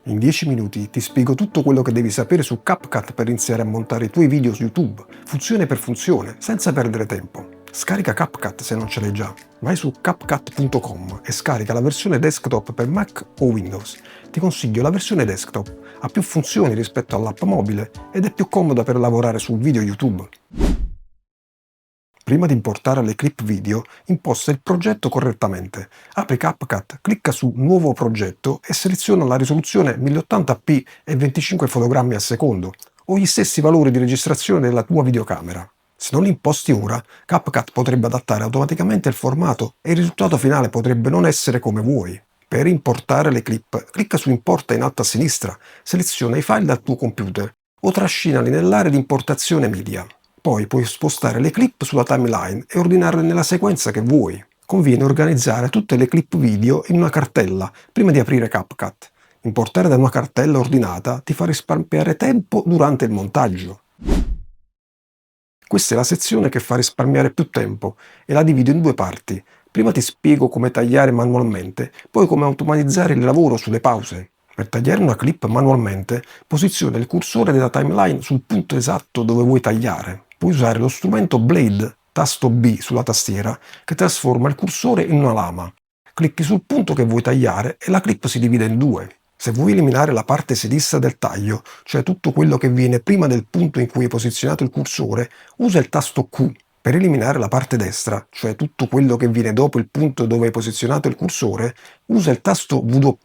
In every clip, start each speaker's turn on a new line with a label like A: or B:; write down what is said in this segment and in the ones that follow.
A: In 10 minuti ti spiego tutto quello che devi sapere su CapCut per iniziare a montare i tuoi video su YouTube, funzione per funzione, senza perdere tempo. Scarica CapCut se non ce l'hai già. Vai su CapCut.com e scarica la versione desktop per Mac o Windows. Ti consiglio la versione desktop, ha più funzioni rispetto all'app mobile ed è più comoda per lavorare su video YouTube. Prima di importare le clip video, imposta il progetto correttamente. Apri CapCut, clicca su Nuovo progetto e seleziona la risoluzione 1080p e 25 fotogrammi al secondo, o gli stessi valori di registrazione della tua videocamera. Se non li imposti ora, CapCut potrebbe adattare automaticamente il formato e il risultato finale potrebbe non essere come vuoi. Per importare le clip, clicca su Importa in alto a sinistra, seleziona i file dal tuo computer o trascinali nell'area di importazione media. Poi puoi spostare le clip sulla timeline e ordinarle nella sequenza che vuoi. Conviene organizzare tutte le clip video in una cartella prima di aprire CapCut. Importare da una cartella ordinata ti fa risparmiare tempo durante il montaggio. Questa è la sezione che fa risparmiare più tempo e la divido in due parti. Prima ti spiego come tagliare manualmente, poi come automatizzare il lavoro sulle pause. Per tagliare una clip manualmente, posiziona il cursore della timeline sul punto esatto dove vuoi tagliare. Puoi usare lo strumento Blade, tasto B sulla tastiera, che trasforma il cursore in una lama. Clicchi sul punto che vuoi tagliare e la clip si divide in due. Se vuoi eliminare la parte sinistra del taglio, cioè tutto quello che viene prima del punto in cui hai posizionato il cursore, usa il tasto Q. Per eliminare la parte destra, cioè tutto quello che viene dopo il punto dove hai posizionato il cursore, usa il tasto W.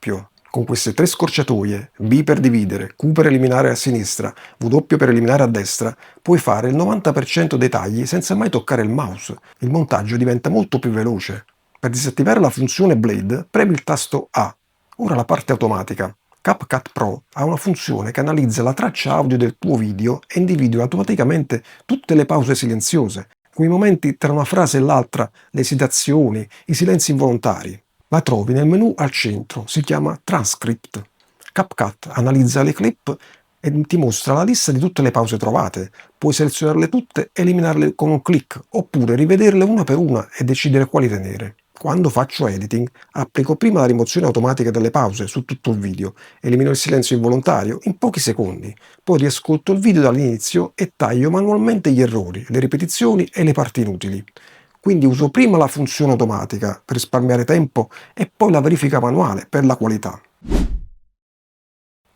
A: Con queste tre scorciatoie, B per dividere, Q per eliminare a sinistra, W per eliminare a destra, puoi fare il 90% dei tagli senza mai toccare il mouse. Il montaggio diventa molto più veloce. Per disattivare la funzione Blade, premi il tasto A. Ora la parte automatica. CapCut Pro ha una funzione che analizza la traccia audio del tuo video e individua automaticamente tutte le pause silenziose, quei momenti tra una frase e l'altra, le esitazioni, i silenzi involontari. La trovi nel menu al centro, si chiama Transcript. CapCut analizza le clip e ti mostra la lista di tutte le pause trovate. Puoi selezionarle tutte e eliminarle con un clic, oppure rivederle una per una e decidere quali tenere. Quando faccio editing, applico prima la rimozione automatica delle pause su tutto il video, elimino il silenzio involontario in pochi secondi, poi riascolto il video dall'inizio e taglio manualmente gli errori, le ripetizioni e le parti inutili. Quindi uso prima la funzione automatica per risparmiare tempo e poi la verifica manuale per la qualità.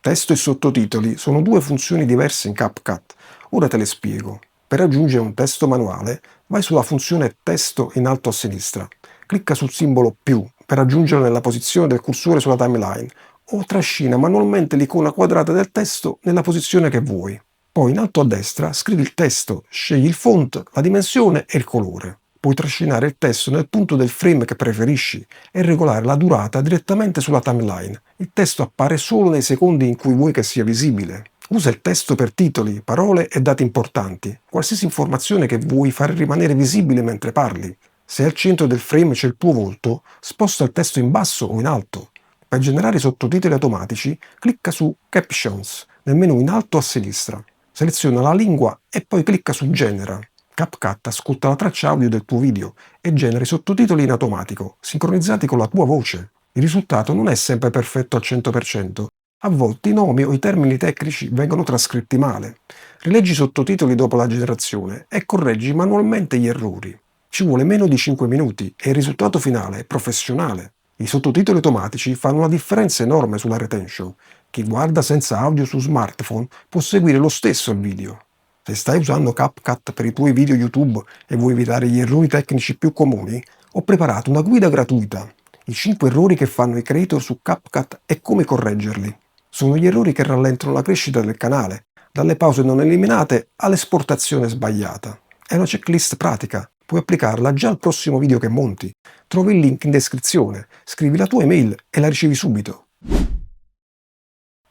A: Testo e sottotitoli sono due funzioni diverse in CapCut. Ora te le spiego. Per aggiungere un testo manuale, vai sulla funzione Testo in alto a sinistra. Clicca sul simbolo più per aggiungerlo nella posizione del cursore sulla timeline o trascina manualmente l'icona quadrata del testo nella posizione che vuoi. Poi in alto a destra scrivi il testo, scegli il font, la dimensione e il colore. Puoi trascinare il testo nel punto del frame che preferisci e regolare la durata direttamente sulla timeline. Il testo appare solo nei secondi in cui vuoi che sia visibile. Usa il testo per titoli, parole e dati importanti, qualsiasi informazione che vuoi fare rimanere visibile mentre parli. Se al centro del frame c'è il tuo volto, sposta il testo in basso o in alto. Per generare i sottotitoli automatici, clicca su Captions nel menu in alto a sinistra. Seleziona la lingua e poi clicca su Genera. CapCut ascolta la traccia audio del tuo video e genera i sottotitoli in automatico, sincronizzati con la tua voce. Il risultato non è sempre perfetto al 100%. A volte i nomi o i termini tecnici vengono trascritti male. Rileggi i sottotitoli dopo la generazione e correggi manualmente gli errori. Ci vuole meno di 5 minuti e il risultato finale è professionale. I sottotitoli automatici fanno una differenza enorme sulla retention. Chi guarda senza audio su smartphone può seguire lo stesso il video. Se stai usando CapCut per i tuoi video YouTube e vuoi evitare gli errori tecnici più comuni, ho preparato una guida gratuita. I 5 errori che fanno i creator su CapCut e come correggerli. Sono gli errori che rallentano la crescita del canale, dalle pause non eliminate all'esportazione sbagliata. È una checklist pratica, puoi applicarla già al prossimo video che monti. Trovi il link in descrizione, scrivi la tua email e la ricevi subito.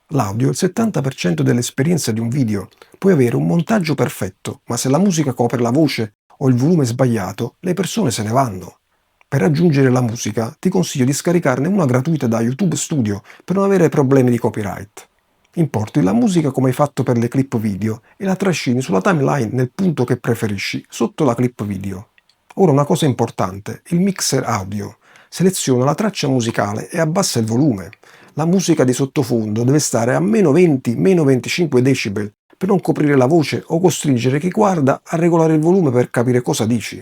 A: L'audio è il 70% dell'esperienza di un video. Puoi avere un montaggio perfetto, ma se la musica copre la voce o il volume è sbagliato, le persone se ne vanno. Per aggiungere la musica, ti consiglio di scaricarne una gratuita da YouTube Studio per non avere problemi di copyright. Importi la musica come hai fatto per le clip video e la trascini sulla timeline nel punto che preferisci, sotto la clip video. Ora una cosa importante, il mixer audio. Seleziona la traccia musicale e abbassa il volume. La musica di sottofondo deve stare a meno 20-25 decibel per non coprire la voce o costringere chi guarda a regolare il volume per capire cosa dici.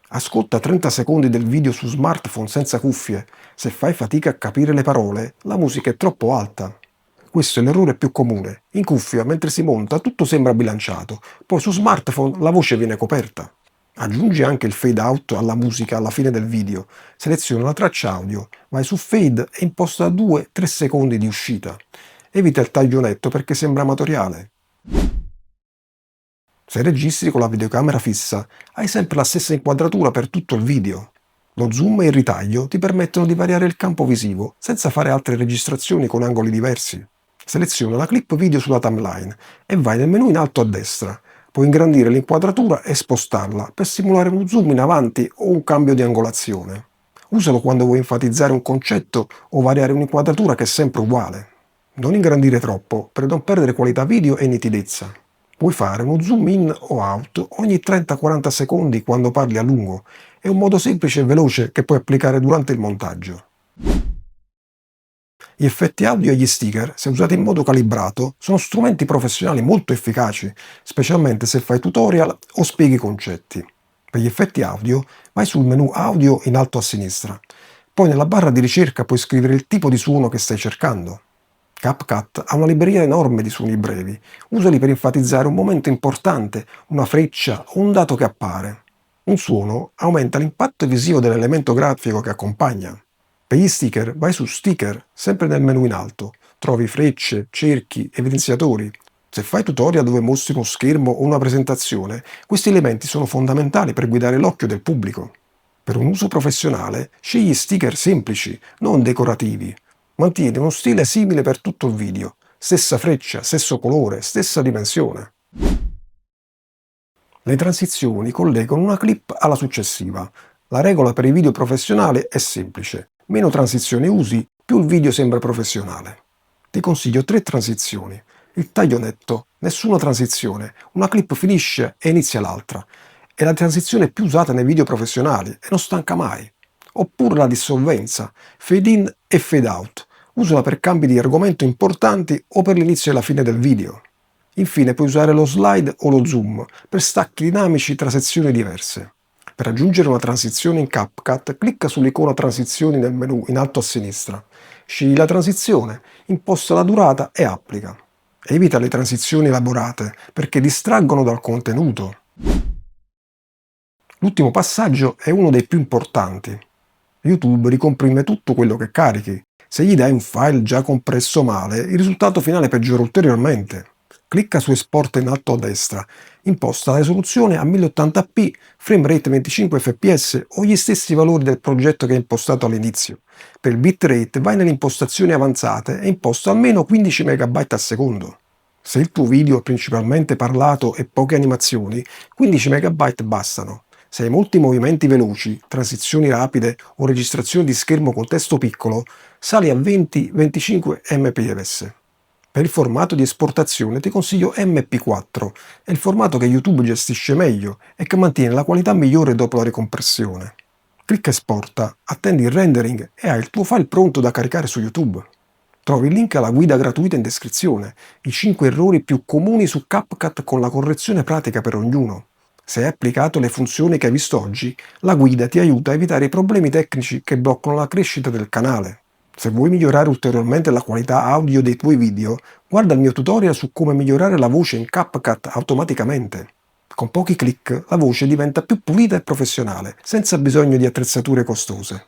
A: Ascolta 30 secondi del video su smartphone senza cuffie. Se fai fatica a capire le parole, la musica è troppo alta. Questo è l'errore più comune. In cuffia, mentre si monta, tutto sembra bilanciato, poi su smartphone la voce viene coperta. Aggiungi anche il fade out alla musica alla fine del video. Seleziona la traccia audio, vai su fade e imposta 2-3 secondi di uscita. Evita il taglio netto perché sembra amatoriale. Se registri con la videocamera fissa, hai sempre la stessa inquadratura per tutto il video. Lo zoom e il ritaglio ti permettono di variare il campo visivo senza fare altre registrazioni con angoli diversi. Seleziona la clip video sulla timeline e vai nel menu in alto a destra. Puoi ingrandire l'inquadratura e spostarla per simulare uno zoom in avanti o un cambio di angolazione. Usalo quando vuoi enfatizzare un concetto o variare un'inquadratura che è sempre uguale. Non ingrandire troppo per non perdere qualità video e nitidezza. Puoi fare uno zoom in o out ogni 30-40 secondi quando parli a lungo. È un modo semplice e veloce che puoi applicare durante il montaggio. Gli effetti audio e gli sticker, se usati in modo calibrato, sono strumenti professionali molto efficaci, specialmente se fai tutorial o spieghi concetti. Per gli effetti audio, vai sul menu audio in alto a sinistra. Poi nella barra di ricerca puoi scrivere il tipo di suono che stai cercando. CapCut ha una libreria enorme di suoni brevi. Usali per enfatizzare un momento importante, una freccia o un dato che appare. Un suono aumenta l'impatto visivo dell'elemento grafico che accompagna. Per gli sticker vai su Sticker, sempre nel menu in alto. Trovi frecce, cerchi, evidenziatori. Se fai tutorial dove mostri uno schermo o una presentazione, questi elementi sono fondamentali per guidare l'occhio del pubblico. Per un uso professionale, scegli sticker semplici, non decorativi. Mantieni uno stile simile per tutto il video. Stessa freccia, stesso colore, stessa dimensione. Le transizioni collegano una clip alla successiva. La regola per i video professionali è semplice. Meno transizioni usi, più il video sembra professionale. Ti consiglio 3 transizioni. Il taglio netto, nessuna transizione, una clip finisce e inizia l'altra. È la transizione più usata nei video professionali e non stanca mai. Oppure la dissolvenza, fade in e fade out. Usala per cambi di argomento importanti o per l'inizio e la fine del video. Infine puoi usare lo slide o lo zoom per stacchi dinamici tra sezioni diverse. Per aggiungere una transizione in CapCut, clicca sull'icona transizioni nel menu in alto a sinistra. Scegli la transizione, imposta la durata e applica. Evita le transizioni elaborate perché distraggono dal contenuto. L'ultimo passaggio è uno dei più importanti. YouTube ricomprime tutto quello che carichi. Se gli dai un file già compresso male, il risultato finale peggiora ulteriormente. Clicca su Esport in alto a destra, imposta la risoluzione a 1080p, frame rate 25 fps o gli stessi valori del progetto che hai impostato all'inizio. Per il bitrate vai nelle impostazioni avanzate e imposta almeno 15 MB al secondo. Se il tuo video è principalmente parlato e poche animazioni, 15 MB bastano. Se hai molti movimenti veloci, transizioni rapide o registrazioni di schermo con testo piccolo, sali a 20-25 mpps. Per il formato di esportazione ti consiglio MP4, è il formato che YouTube gestisce meglio e che mantiene la qualità migliore dopo la ricompressione. Clicca Esporta, attendi il rendering e hai il tuo file pronto da caricare su YouTube. Trovi il link alla guida gratuita in descrizione, i 5 errori più comuni su CapCut con la correzione pratica per ognuno. Se hai applicato le funzioni che hai visto oggi, la guida ti aiuta a evitare i problemi tecnici che bloccano la crescita del canale. Se vuoi migliorare ulteriormente la qualità audio dei tuoi video, guarda il mio tutorial su come migliorare la voce in CapCut automaticamente. Con pochi clic la voce diventa più pulita e professionale, senza bisogno di attrezzature costose.